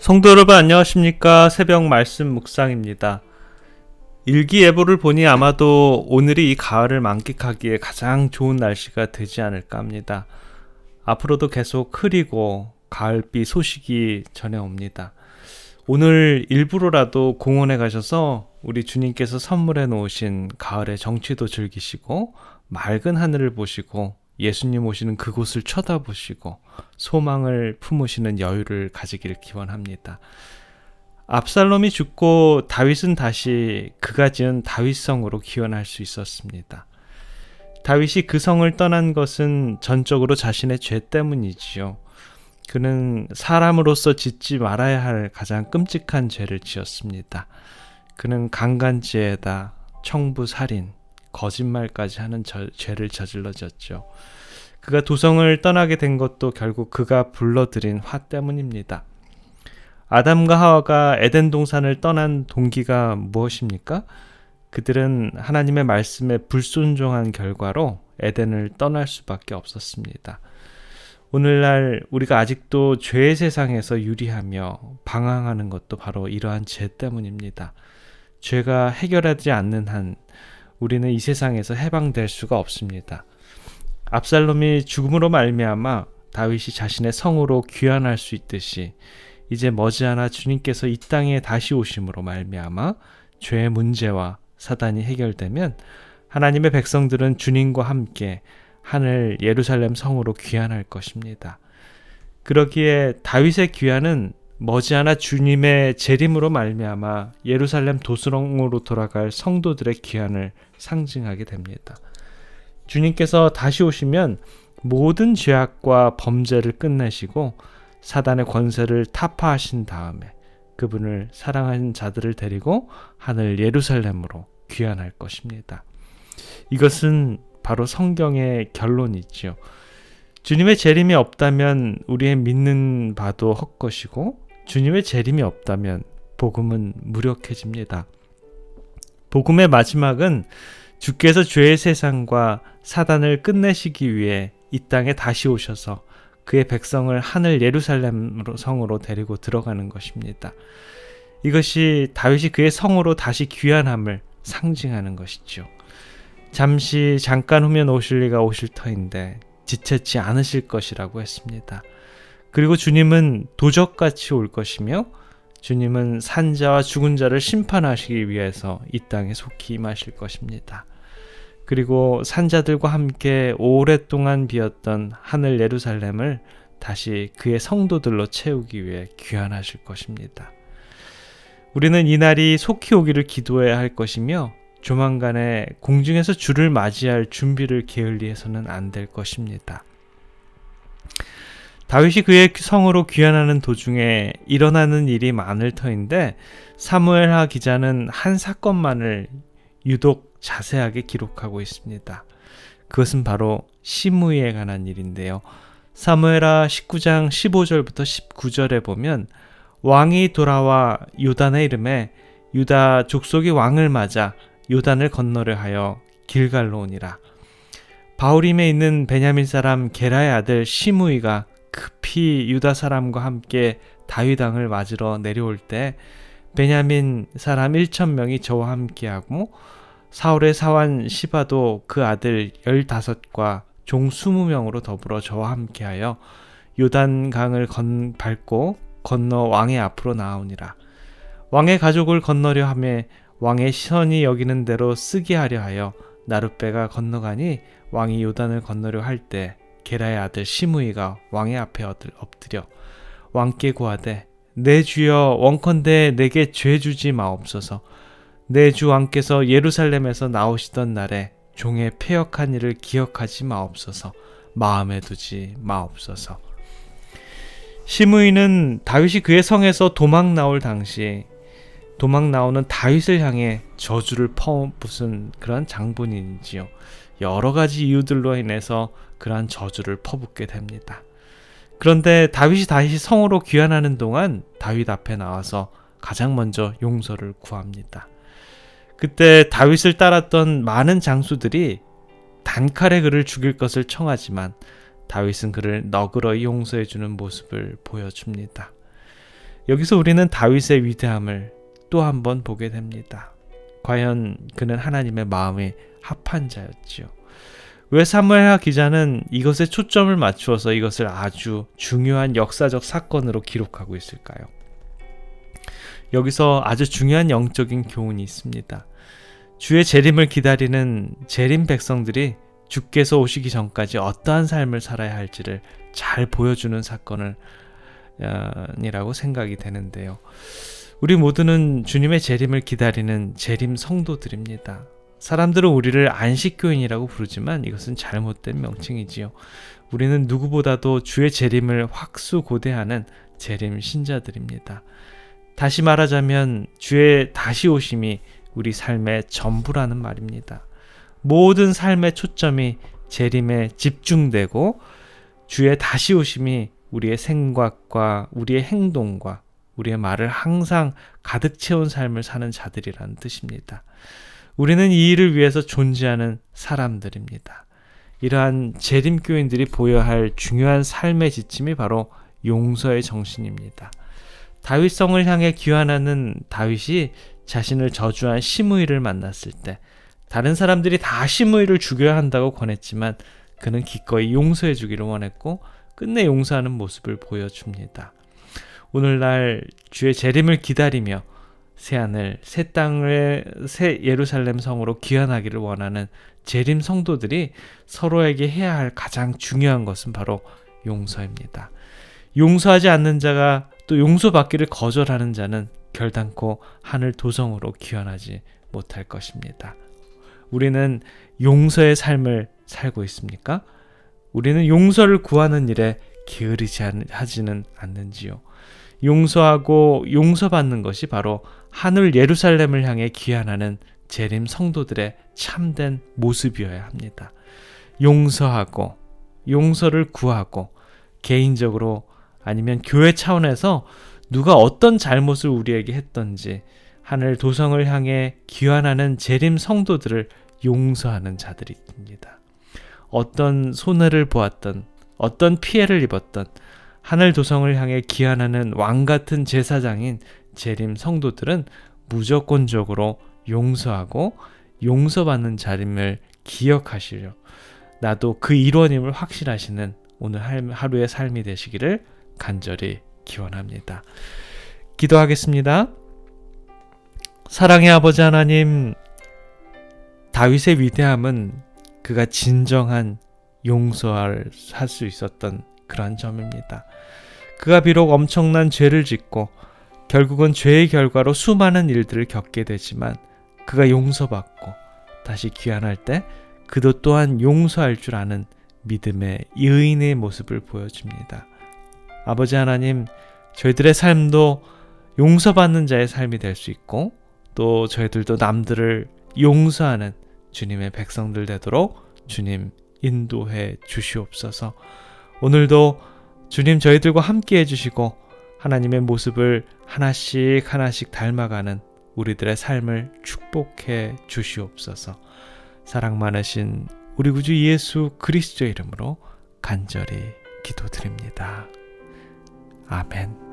성도 여러분 안녕하십니까? 새벽 말씀 묵상입니다. 일기예보를 보니 아마도 오늘이 이 가을을 만끽하기에 가장 좋은 날씨가 되지 않을까 합니다. 앞으로도 계속 흐리고 가을비 소식이 전해옵니다. 오늘 일부러라도 공원에 가셔서 우리 주님께서 선물해 놓으신 가을의 정취도 즐기시고 맑은 하늘을 보시고 예수님 오시는 그곳을 쳐다보시고 소망을 품으시는 여유를 가지기를 기원합니다. 압살롬이 죽고 다윗은 다시 그가 지은 다윗성으로 귀환할 수 있었습니다. 다윗이 그 성을 떠난 것은 전적으로 자신의 죄 때문이지요. 그는 사람으로서 짓지 말아야 할 가장 끔찍한 죄를 지었습니다. 그는 강간죄에다 청부살인, 거짓말까지 하는 죄를 저질러졌죠. 그가 도성을 떠나게 된 것도 결국 그가 불러들인 화 때문입니다. 아담과 하와가 에덴 동산을 떠난 동기가 무엇입니까? 그들은 하나님의 말씀에 불순종한 결과로 에덴을 떠날 수밖에 없었습니다. 오늘날 우리가 아직도 죄의 세상에서 유리하며 방황하는 것도 바로 이러한 죄 때문입니다. 죄가 해결하지 않는 한 우리는 이 세상에서 해방될 수가 없습니다. 압살롬이 죽음으로 말미암아 다윗이 자신의 성으로 귀환할 수 있듯이 이제 머지않아 주님께서 이 땅에 다시 오심으로 말미암아 죄의 문제와 사단이 해결되면 하나님의 백성들은 주님과 함께 하늘 예루살렘 성으로 귀환할 것입니다. 그러기에 다윗의 귀환은 머지않아 주님의 재림으로 말미암아 예루살렘 도성으로 돌아갈 성도들의 귀환을 상징하게 됩니다. 주님께서 다시 오시면 모든 죄악과 범죄를 끝내시고 사단의 권세를 타파하신 다음에 그분을 사랑하는 자들을 데리고 하늘 예루살렘으로 귀환할 것입니다. 이것은 바로 성경의 결론이지요. 주님의 재림이 없다면 우리의 믿는 바도 헛것이고 주님의 재림이 없다면 복음은 무력해집니다. 복음의 마지막은 주께서 죄의 세상과 사단을 끝내시기 위해 이 땅에 다시 오셔서 그의 백성을 하늘 예루살렘 성으로 데리고 들어가는 것입니다. 이것이 다윗이 그의 성으로 다시 귀환함을 상징하는 것이죠. 잠깐 후면 오실 이가 오실 터인데 지체치 않으실 것이라고 했습니다. 그리고 주님은 도적같이 올 것이며 주님은 산자와 죽은 자를 심판하시기 위해서 이 땅에 속히 임하실 것입니다. 그리고 산자들과 함께 오랫동안 비었던 하늘 예루살렘을 다시 그의 성도들로 채우기 위해 귀환하실 것입니다. 우리는 이 날이 속히 오기를 기도해야 할 것이며 조만간에 공중에서 주를 맞이할 준비를 게을리해서는 안 될 것입니다. 다윗이 그의 성으로 귀환하는 도중에 일어나는 일이 많을 터인데 사무엘하 기자는 한 사건만을 유독 자세하게 기록하고 있습니다. 그것은 바로 시므이에 관한 일인데요. 사무엘하 19장 15절부터 19절에 보면 왕이 돌아와 요단의 이름에 유다 족속이 왕을 맞아 요단을 건너려 하여 길갈로 오니라. 바후림에 있는 베냐민 사람 게라의 아들 시므이가 급히 유다 사람과 함께 다윗 왕을 맞으러 내려올 때 베냐민 사람 1,000명이 저와 함께하고 사울의 사환 시바도 그 아들 15과 종 20명으로 더불어 저와 함께하여 요단강을 밟고 건너 왕의 앞으로 나아오니라. 왕의 가족을 건너려 하며 왕의 시선이 여기는 대로 쓰게 하려 하여 나룻배가 건너가니 왕이 요단을 건너려 할 때 게라의 아들 시므이가 왕의 앞에 엎드려 왕께 고하되 내 주여 원컨대 내게 죄 주지 마옵소서. 내 주 왕께서 예루살렘에서 나오시던 날에 종의 패역한 일을 기억하지 마옵소서. 마음에 두지 마옵소서. 시므이는 다윗이 그의 성에서 도망 나올 당시 도망 나오는 다윗을 향해 저주를 퍼붓은 그런 장본인이지요. 여러 가지 이유들로 인해서 그러한 저주를 퍼붓게 됩니다. 그런데 다윗이 다시 성으로 귀환하는 동안 다윗 앞에 나와서 가장 먼저 용서를 구합니다. 그때 다윗을 따랐던 많은 장수들이 단칼에 그를 죽일 것을 청하지만 다윗은 그를 너그러이 용서해주는 모습을 보여줍니다. 여기서 우리는 다윗의 위대함을 또 한 번 보게 됩니다. 과연 그는 하나님의 마음에 합한 자였지요. 왜 사무엘하 기자는 이것에 초점을 맞추어서 이것을 아주 중요한 역사적 사건으로 기록하고 있을까요? 여기서 아주 중요한 영적인 교훈이 있습니다. 주의 재림을 기다리는 재림 백성들이 주께서 오시기 전까지 어떠한 삶을 살아야 할지를 잘 보여주는 사건이라고 생각이 되는데요. 우리 모두는 주님의 재림을 기다리는 재림 성도들입니다. 사람들은 우리를 안식교인이라고 부르지만 이것은 잘못된 명칭이지요. 우리는 누구보다도 주의 재림을 확수고대하는 재림 신자들입니다. 다시 말하자면 주의 다시 오심이 우리 삶의 전부라는 말입니다. 모든 삶의 초점이 재림에 집중되고 주의 다시 오심이 우리의 생각과 우리의 행동과 우리의 말을 항상 가득 채운 삶을 사는 자들이라는 뜻입니다. 우리는 이 일을 위해서 존재하는 사람들입니다. 이러한 재림교인들이 보여야 할 중요한 삶의 지침이 바로 용서의 정신입니다. 다윗성을 향해 귀환하는 다윗이 자신을 저주한 시므이를 만났을 때 다른 사람들이 다 시므이를 죽여야 한다고 권했지만 그는 기꺼이 용서해 주기를 원했고 끝내 용서하는 모습을 보여줍니다. 오늘날 주의 재림을 기다리며 새하늘, 새 땅을 새 예루살렘 성으로 귀환하기를 원하는 재림 성도들이 서로에게 해야 할 가장 중요한 것은 바로 용서입니다. 용서하지 않는 자가 또 용서받기를 거절하는 자는 결단코 하늘 도성으로 귀환하지 못할 것입니다. 우리는 용서의 삶을 살고 있습니까? 우리는 용서를 구하는 일에 게으르지 하지는 않는지요. 용서하고 용서받는 것이 바로 하늘 예루살렘을 향해 귀환하는 재림 성도들의 참된 모습이어야 합니다. 용서하고 용서를 구하고 개인적으로 아니면 교회 차원에서 누가 어떤 잘못을 우리에게 했던지 하늘 도성을 향해 귀환하는 재림 성도들을 용서하는 자들입니다. 어떤 손해를 보았던 어떤 피해를 입었던 하늘 도성을 향해 귀환하는 왕같은 제사장인 재림 성도들은 무조건적으로 용서하고 용서받는 자림을 기억하시려 나도 그 일원임을 확신하시는 오늘 하루의 삶이 되시기를 간절히 기원합니다. 기도하겠습니다. 사랑의 아버지 하나님, 다윗의 위대함은 그가 진정한 용서할 수 있었던 그러한 점입니다. 그가 비록 엄청난 죄를 짓고 결국은 죄의 결과로 수많은 일들을 겪게 되지만 그가 용서받고 다시 귀환할 때 그도 또한 용서할 줄 아는 믿음의 의인의 모습을 보여줍니다. 아버지 하나님, 저희들의 삶도 용서받는 자의 삶이 될 수 있고 또 저희들도 남들을 용서하는 주님의 백성들 되도록 주님 인도해 주시옵소서. 오늘도 주님 저희들과 함께 해주시고 하나님의 모습을 하나씩 하나씩 닮아가는 우리들의 삶을 축복해 주시옵소서. 사랑 많으신 우리 구주 예수 그리스도의 이름으로 간절히 기도드립니다. 아멘.